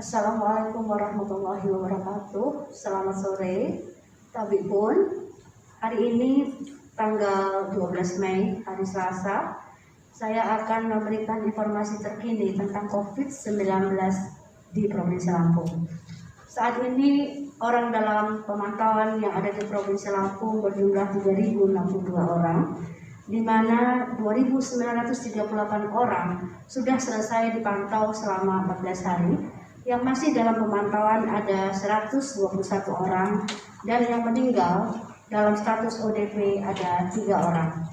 Assalamualaikum warahmatullahi wabarakatuh. Selamat sore, Tabibun. Hari ini tanggal 12 Mei, hari Selasa, saya akan memberikan informasi terkini tentang COVID-19 di Provinsi Lampung. Saat ini orang dalam pemantauan yang ada di Provinsi Lampung berjumlah 3.062 orang, di mana 2.938 orang sudah selesai dipantau selama 14 hari. Yang masih dalam pemantauan ada 121 orang, dan yang meninggal dalam status ODP ada 3 orang.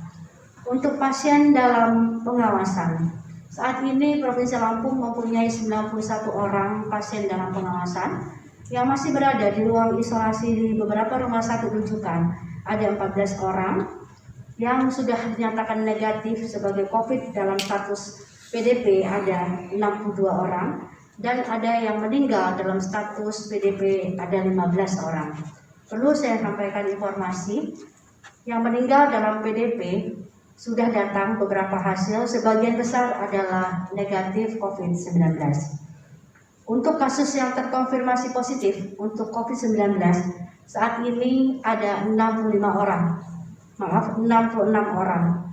Untuk pasien dalam pengawasan, saat ini Provinsi Lampung mempunyai 91 orang pasien dalam pengawasan yang masih berada di ruang isolasi di beberapa rumah sakit rujukan. Ada 14 orang yang sudah dinyatakan negatif sebagai COVID dalam status PDP, ada 62 orang, dan ada yang meninggal dalam status PDP ada 15 orang. Perlu saya sampaikan informasi, yang meninggal dalam PDP sudah datang beberapa hasil, sebagian besar adalah negatif COVID-19. Untuk kasus yang terkonfirmasi positif untuk COVID-19, saat ini ada 66 orang,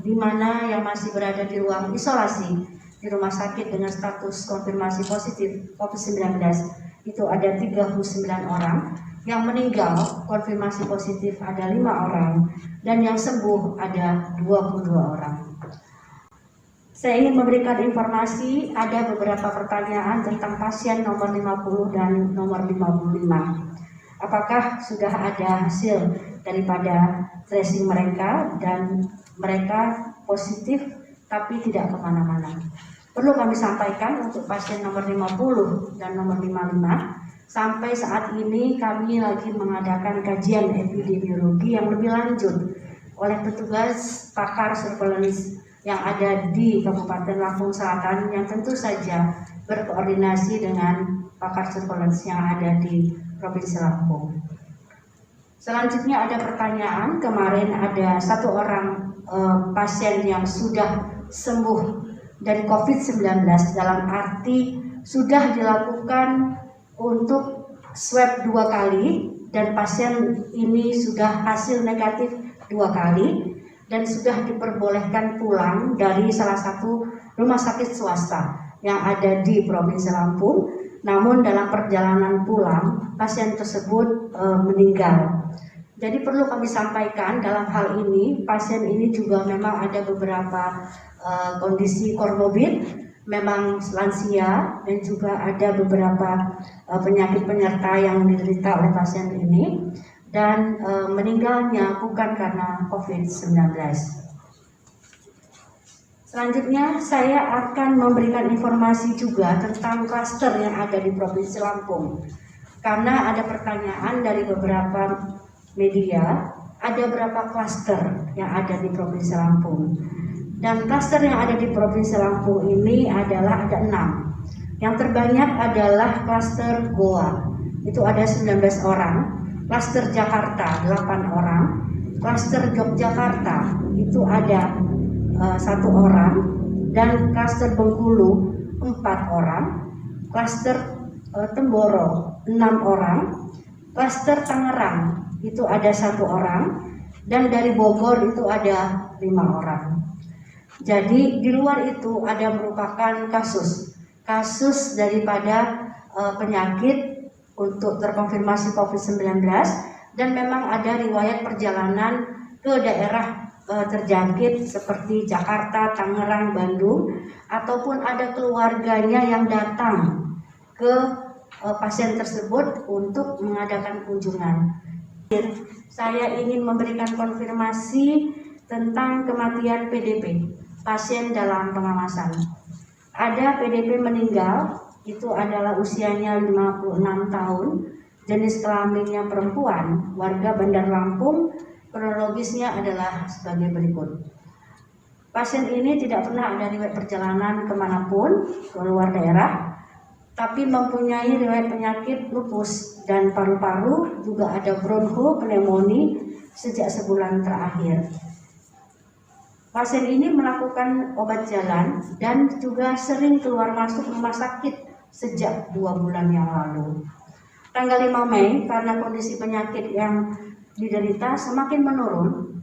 di mana yang masih berada di ruang isolasi di rumah sakit dengan status konfirmasi positif COVID-19 itu ada 39 orang, yang meninggal konfirmasi positif ada 5 orang, dan yang sembuh ada 22 orang. Saya ingin memberikan informasi, ada beberapa pertanyaan tentang pasien nomor 50 dan nomor 55. Apakah sudah ada hasil daripada tracing mereka dan mereka positif tapi tidak kemana-mana? Perlu kami sampaikan untuk pasien nomor 50 dan nomor 55, sampai saat ini kami lagi mengadakan kajian epidemiologi yang lebih lanjut oleh petugas pakar surveillance yang ada di Kabupaten Lampung Selatan, yang tentu saja berkoordinasi dengan pakar surveillance yang ada di Provinsi Lampung. Selanjutnya ada pertanyaan, kemarin ada 1 orang pasien yang sudah sembuh dari COVID-19, dalam arti sudah dilakukan untuk swab 2 kali, dan pasien ini sudah hasil negatif 2 kali, dan sudah diperbolehkan pulang dari salah satu rumah sakit swasta yang ada di Provinsi Lampung. Namun dalam perjalanan pulang, pasien tersebut meninggal. Jadi perlu kami sampaikan dalam hal ini, pasien ini juga memang ada beberapa kondisi komorbid, memang lansia, dan juga ada beberapa penyakit penyerta yang diderita oleh pasien ini, dan meninggalnya bukan karena COVID-19. Selanjutnya saya akan memberikan informasi juga tentang klaster yang ada di Provinsi Lampung, karena ada pertanyaan dari beberapa media, ada berapa klaster yang ada di Provinsi Lampung. Dan klaster yang ada di Provinsi Lampung ini adalah ada 6. Yang terbanyak adalah klaster Goa, itu ada 19 orang, klaster Jakarta 8 orang, klaster Yogyakarta itu ada 1 orang, dan klaster Bengkulu 4 orang, klaster Temboro 6 orang, klaster Tangerang itu ada 1 orang, dan dari Bogor itu ada 5 orang. Jadi di luar itu ada merupakan kasus daripada penyakit untuk terkonfirmasi COVID-19, dan memang ada riwayat perjalanan ke daerah terjangkit seperti Jakarta, Tangerang, Bandung, ataupun ada keluarganya yang datang ke pasien tersebut untuk mengadakan kunjungan. Saya ingin memberikan konfirmasi tentang kematian PDP, pasien dalam pengawasan. Ada PDP meninggal, itu adalah usianya 56 tahun, jenis kelaminnya perempuan, warga Bandar Lampung, kronologisnya adalah sebagai berikut. Pasien ini tidak pernah ada riwayat perjalanan kemanapun ke luar daerah, tapi mempunyai riwayat penyakit lupus dan paru-paru, juga ada bronchopneumonia sejak sebulan terakhir. Pasien ini melakukan obat jalan dan juga sering keluar masuk rumah sakit sejak 2 bulan yang lalu. Tanggal 5 Mei, karena kondisi penyakit yang diderita semakin menurun,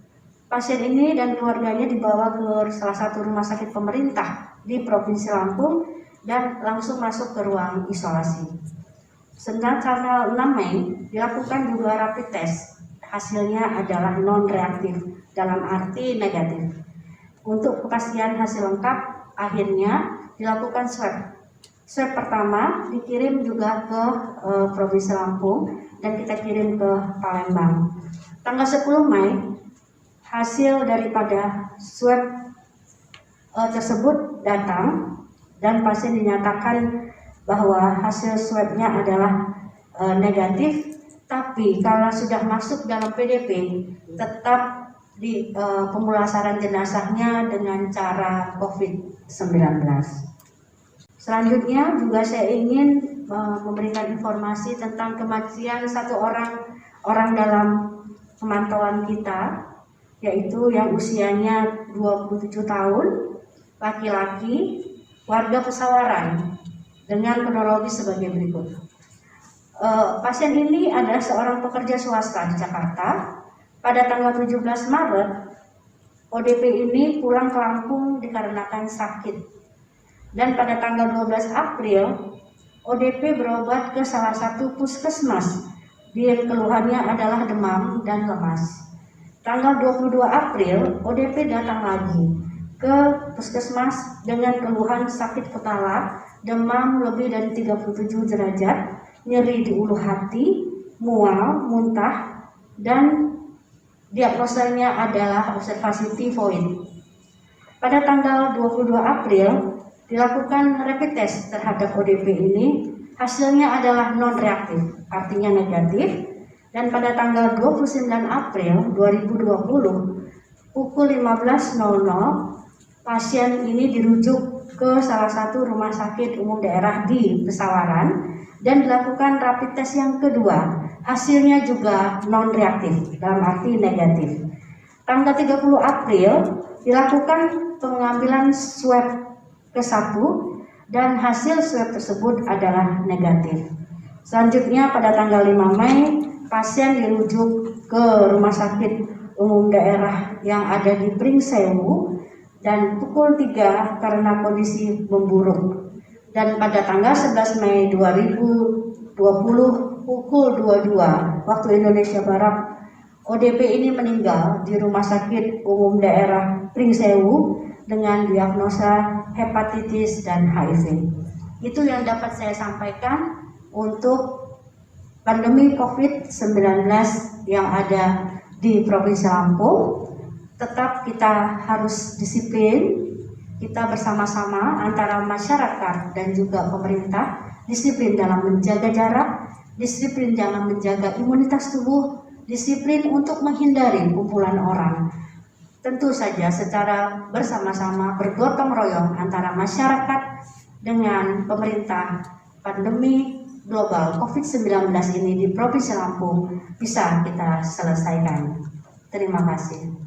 pasien ini dan keluarganya dibawa ke salah satu rumah sakit pemerintah di Provinsi Lampung dan langsung masuk ke ruang isolasi. Sedang tanggal 6 Mei dilakukan juga rapid test. Hasilnya adalah non-reaktif, dalam arti negatif. Untuk kepastian hasil lengkap, akhirnya dilakukan swab. Swab pertama dikirim juga ke Provinsi Lampung dan kita kirim ke Palembang. Tanggal 10 Mei, hasil daripada swab tersebut datang dan pasien dinyatakan bahwa hasil swabnya adalah negatif, tapi kalau sudah masuk dalam PDP tetap di pemulasaran jenazahnya dengan cara COVID-19. Selanjutnya juga saya ingin memberikan informasi tentang kematian satu orang dalam pemantauan kita, yaitu yang usianya 27 tahun, laki-laki, warga Pesawaran, dengan kronologi sebagai berikut. Pasien ini adalah seorang pekerja swasta di Jakarta. Pada tanggal 17 Maret, ODP ini pulang ke Lampung dikarenakan sakit. Dan pada tanggal 12 April, ODP berobat ke salah satu puskesmas. Dia keluhannya adalah demam dan lemas. Tanggal 22 April, ODP datang lagi ke puskesmas dengan keluhan sakit kepala, demam lebih dari 37 derajat, nyeri di ulu hati, mual, muntah, dan diagnosanya adalah observasi tifoid. Pada tanggal 22 April, dilakukan rapid test terhadap ODP ini, hasilnya adalah non-reaktif, artinya negatif. Dan pada tanggal 29 April 2020, pukul 15.00, pasien ini dirujuk ke salah satu rumah sakit umum daerah di Pesawaran dan dilakukan rapid test yang kedua. Hasilnya juga non-reaktif, dalam arti negatif. Tanggal 30 April dilakukan pengambilan swab ke-1 dan hasil swab tersebut adalah negatif. Selanjutnya pada tanggal 5 Mei, pasien dirujuk ke rumah sakit umum daerah yang ada di Pringsewu dan pukul 3 karena kondisi memburuk. Dan pada tanggal 11 Mei 2020 pukul 22 waktu Indonesia Barat, ODP ini meninggal di rumah sakit umum daerah Pringsewu dengan diagnosa hepatitis dan HIV. Itu yang dapat saya sampaikan untuk pandemi COVID-19 yang ada di Provinsi Lampung. Tetap kita harus disiplin, kita bersama-sama antara masyarakat dan juga pemerintah, disiplin dalam menjaga jarak, disiplin dalam menjaga imunitas tubuh, disiplin untuk menghindari kumpulan orang. Tentu saja secara bersama-sama bergotong royong antara masyarakat dengan pemerintah, pandemi global COVID-19 ini di Provinsi Lampung bisa kita selesaikan. Terima kasih.